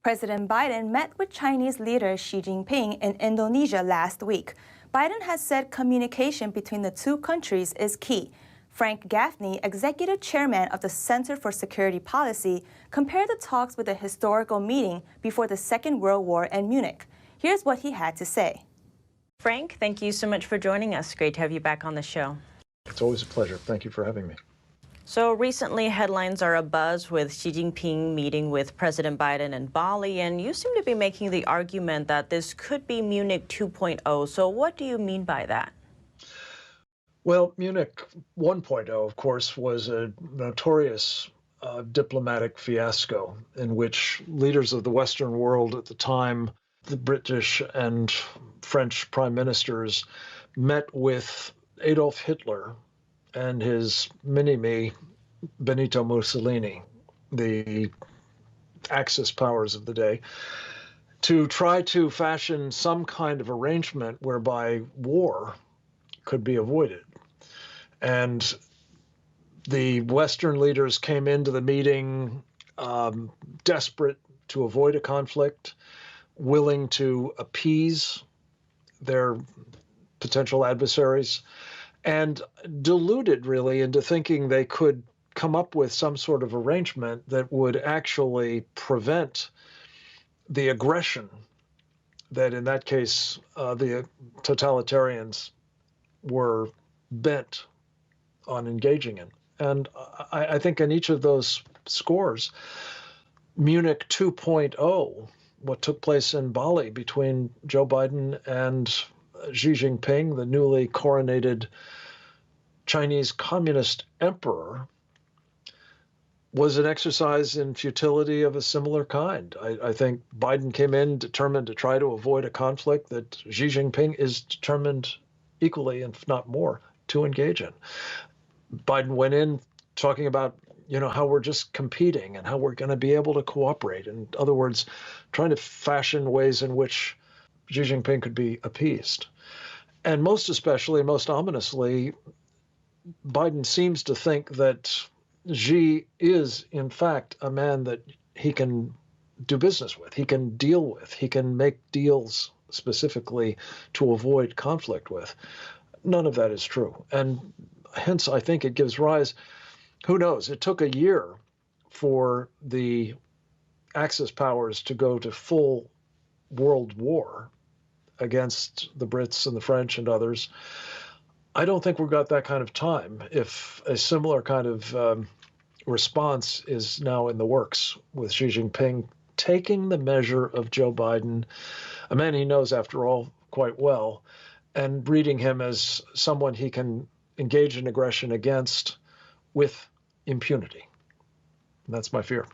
President Biden met with Chinese leader Xi Jinping in Indonesia last week. Biden has said communication between the two countries is key. Frank Gafney, executive chairman of the Center for Security Policy, compared the talks with a historical meeting before the Second World War in Munich. Here's what he had to say. Frank, thank you so much for joining us. Great to have you back on the show. It's always a pleasure. Thank you for having me. So recently, headlines are abuzz with Xi Jinping meeting with President Biden in Bali, and you seem to be making the argument that this could be Munich 2.0. So what do you mean by that? Well, Munich 1.0, of course, was a notorious diplomatic fiasco in which leaders of the Western world at the time, the British and French prime ministers, met with Adolf Hitler and his mini-me, Benito Mussolini, the Axis powers of the day, to try to fashion some kind of arrangement whereby war could be avoided. And the Western leaders came into the meeting desperate to avoid a conflict, willing to appease their potential adversaries, and deluded really into thinking they could come up with some sort of arrangement that would actually prevent the aggression that in that case the totalitarians were bent on engaging in. And I think in each of those scores, Munich 2.0, what took place in Bali between Joe Biden and Xi Jinping, the newly coronated Chinese Communist emperor, was an exercise in futility of a similar kind. I think Biden came in determined to try to avoid a conflict that Xi Jinping is determined equally, if not more, to engage in. Biden went in talking about, how we're just competing and how we're going to be able to cooperate. In other words, trying to fashion ways in which Xi Jinping could be appeased. And most especially, most ominously, Biden seems to think that Xi is, in fact, a man that he can do business with, he can deal with, he can make deals specifically to avoid conflict with. None of that is true. And hence, I think it gives rise, who knows, it took a year for the Axis powers to go to full world war against the Brits and the French and others. I don't think we've got that kind of time if a similar kind of response is now in the works with Xi Jinping taking the measure of Joe Biden, a man he knows, after all, quite well, and reading him as someone he can engage in aggression against with impunity. And that's my fear.